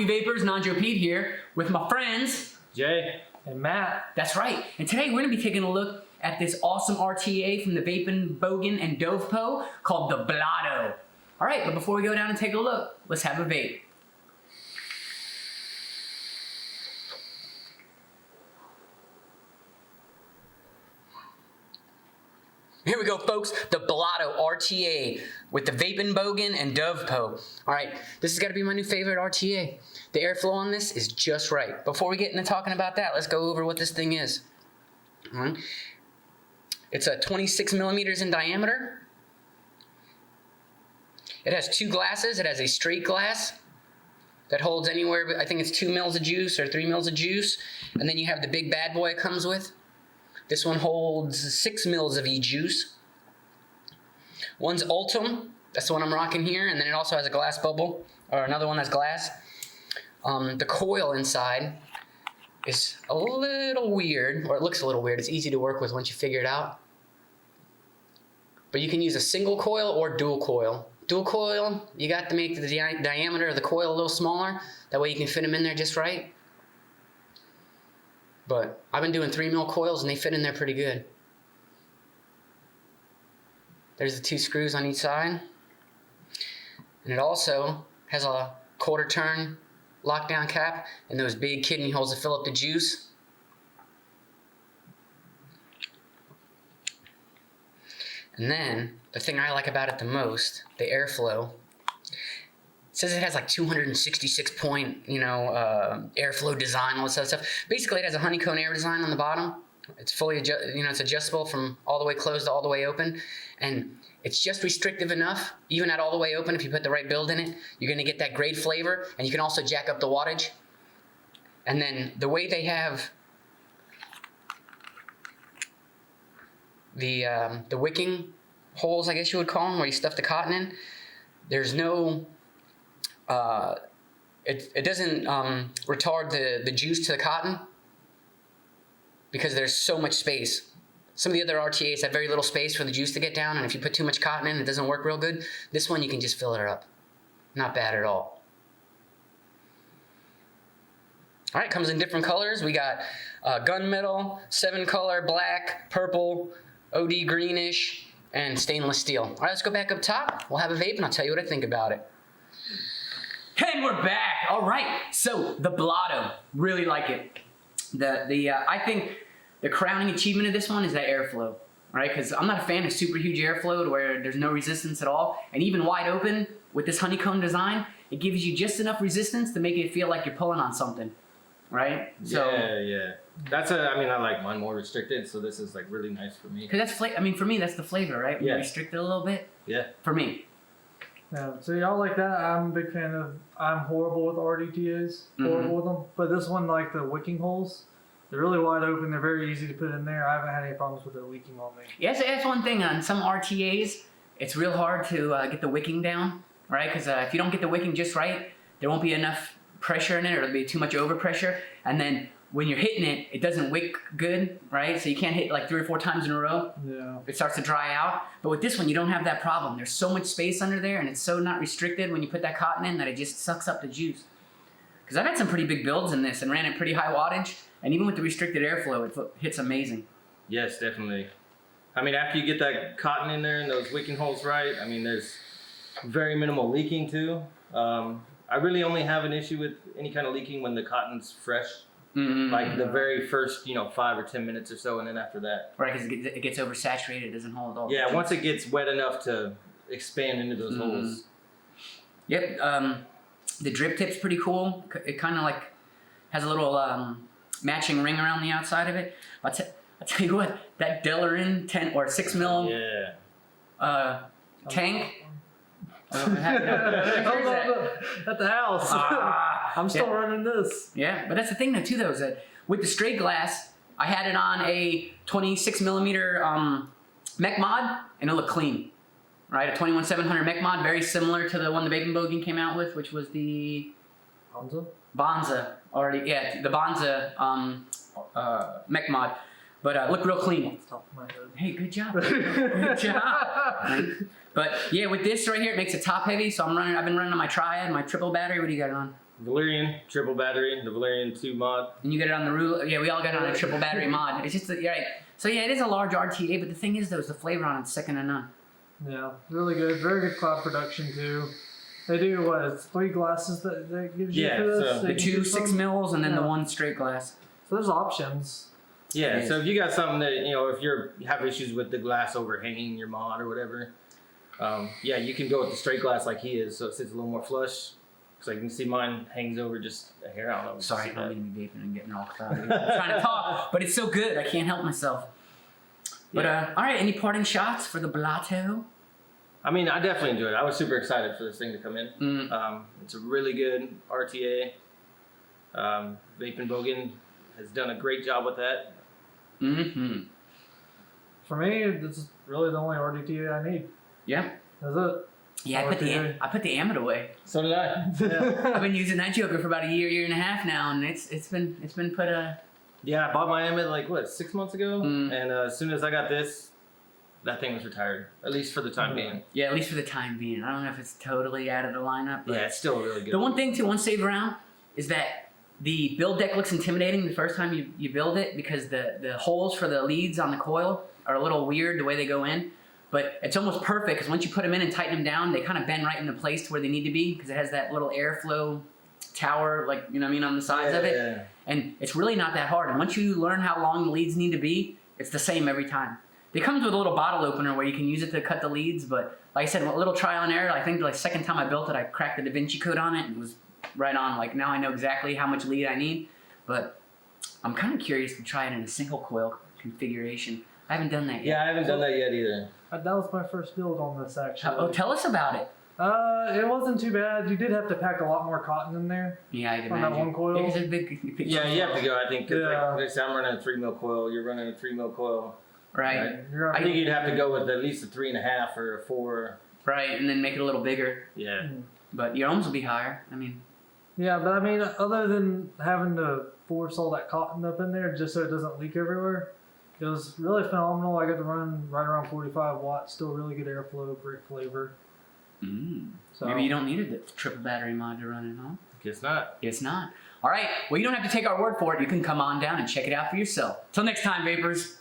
you vapors, Nanjo Pete here with my friends Jay and Matt. That's right. And today we're going to be taking a look at this awesome RTA from the Vaping Bogan and DOVPO called the BLOTTO. All right, but before we go down and take a look, let's have a vape. Here we go, folks, the BLOTTO RTA with the Vaping Bogan and DOVPO. All right, this has got to be my new favorite RTA. The airflow on this is just right. Before we get into talking about that, let's go over what this thing is. All right. It's a 26 millimeters in diameter. It has two glasses. It has a straight glass that holds anywhere, I think it's 2 mils of juice or 3 mils of juice. And then you have the big bad boy it comes with. This one holds 6 mils of e-juice. One's Ultim, that's the one I'm rocking here, and then it also has a glass bubble, or another one that's glass. The coil inside is a little weird, or it looks a little weird. It's easy to work with once you figure it out. But you can use a single coil or dual coil. Dual coil, you got to make the diameter of the coil a little smaller. That way you can fit them in there just right. But I've been doing 3 mil coils and they fit in there pretty good. There's the 2 screws on each side. And it also has a quarter turn lockdown cap and those big kidney holes to fill up the juice. And then the thing I like about it the most, the airflow. It says it has like 266 point, airflow design, all this other stuff. Basically, it has a honeycomb air design on the bottom. It's fully, it's adjustable from all the way closed to all the way open. And it's just restrictive enough, even at all the way open, if you put the right build in it, you're gonna get that great flavor, and you can also jack up the wattage. And then the way they have the wicking holes, I guess you would call them, where you stuff the cotton in, there's no, it doesn't retard the juice to the cotton because there's so much space. Some of the other RTAs have very little space for the juice to get down, and if you put too much cotton in, it doesn't work real good. This one, you can just fill it up. Not bad at all. All right, comes in different colors. We got gunmetal, 7-color, black, purple, OD greenish, and stainless steel. All right, let's go back up top. We'll have a vape, and I'll tell you what I think about it. And we're back. All right, so the BLOTTO, really like it. I think the crowning achievement of this one is that airflow, right? Because I'm not a fan of super huge airflow to where there's no resistance at all, and even wide open with this honeycomb design, it gives you just enough resistance to make it feel like you're pulling on something, right? So, yeah. I like mine more restricted, so this is like really nice for me. Cause that's for me that's the flavor, right? When you restrict it a little bit. Yeah. For me. Yeah, so y'all like that? I'm a big fan of. I'm horrible with RTAs, horrible with them. But this one, like the wicking holes, they're really wide open. They're very easy to put in there. I haven't had any problems with it leaking on me. Yeah, so that's one thing on some RTAs. It's real hard to get the wicking down, right? Because if you don't get the wicking just right, there won't be enough pressure in it, or it'll be too much overpressure, and then when you're hitting it, it doesn't wick good, right? So you can't hit like 3 or 4 times in a row. Yeah. It starts to dry out. But with this one, you don't have that problem. There's so much space under there, and it's so not restricted when you put that cotton in that it just sucks up the juice. Because I've had some pretty big builds in this and ran it pretty high wattage, and even with the restricted airflow, it hits amazing. Yes, definitely. I mean, after you get that cotton in there and those wicking holes right, I mean, there's very minimal leaking too. I really only have an issue with any kind of leaking when the cotton's fresh. Like the very first, 5 or 10 minutes or so, and then after that. Right, because it gets oversaturated, it doesn't hold all. Yeah, once it gets wet enough to expand into those holes. Yep, the drip tip's pretty cool. It kind of like has a little matching ring around the outside of it. I'll tell you what, that Delrin 10 or 6 mil tank. At the house. I'm still running this. Yeah, but that's the thing though too, though, is that with the straight glass, I had it on a 26 millimeter mech mod, and it looked clean. Right, a 21700 mech mod, very similar to the one the Vaping Bogan came out with, which was the Bonza already. Yeah, the Bonza mech mod. But look real clean. Hey, good job. Good job. But yeah, with this right here, it makes it top heavy. So I've been running on my Triad, my triple battery. What do you got it on? Valerian triple battery, the Valerian 2 mod. And you get it on the rule. Yeah, we all got it on a triple battery mod. It's just that, right. So yeah, it is a large RTA, but the thing is, though, is the flavor on it's second to none. Yeah, really good. Very good cloud production too. They do what? It's 3 glasses that gives you. Yeah, for this. so They The give you 2 6 some- mils and then yeah. the 1 straight glass. So there's options. Yeah, It so is. if you got something that, you know, if you have issues with the glass overhanging your mod or whatever, yeah, you can go with the straight glass like he is, so it sits a little more flush. Because I can see mine hangs over just a hair. I don't know. Sorry, I'm going to be vaping and getting all cloudy. I'm trying to talk, but it's so good. I can't help myself. But, all right, any parting shots for the Blotto? I mean, I definitely enjoyed it. I was super excited for this thing to come in. Mm. It's a really good RTA. Vaping Bogan has done a great job with that. Mm-hmm. For me, this is really the only RDTA I need. Yeah. That's it. Yeah, I put the Amit away. So did I. Yeah. I've been using that joker for about a year and a half now, and it's been put Yeah, I bought my Emmett like what 6 months ago, Mm. and as soon as I got this, that thing was retired. At least for the time being. yeah, at least for the time being. I don't know if it's totally out of the lineup, but Yeah, it's still really good. the one thing to save around is that the build deck looks intimidating the first time you build it because the holes for the leads on the coil are a little weird the way they go in. But it's almost perfect because once you put them in and tighten them down, they kind of bend right into place to where they need to be because it has that little airflow tower, like, you know what I mean, on the sides of it. Yeah. And it's really not that hard. And once you learn how long the leads need to be, it's the same every time. It comes with a little bottle opener where you can use it to cut the leads. But like I said, a little trial and error. I think the second time I built it, I cracked the Da Vinci code on it and it was right on. Like now I know exactly how much lead I need. But I'm kind of curious to try it in a single coil configuration. I haven't done that yet. Yeah, I haven't done that yet either. That was my first build on this actually. Oh, tell us about it. It wasn't too bad. You did have to pack a lot more cotton in there. Yeah, I can On that imagine. one coil? Yeah, 'cause it's a big Yeah, you have to go. I think. 'Cause Yeah. like I said, I'm running a 3 mil coil. You're running a 3 mil coil. Right. You're I think you'd have to go with at least a 3.5 or a 4. Right, and then make it a little bigger. Yeah. But your ohms will be higher. I mean, Yeah, but I mean, other than having to force all that cotton up in there just so it doesn't leak everywhere, it was really phenomenal. I got to run right around 45 watts, still really good airflow, great flavor. So maybe you don't need a triple battery mod to run it, huh? Guess not. Guess not. All right. Well, you don't have to take our word for it. You can come on down and check it out for yourself. Till next time, Vapors.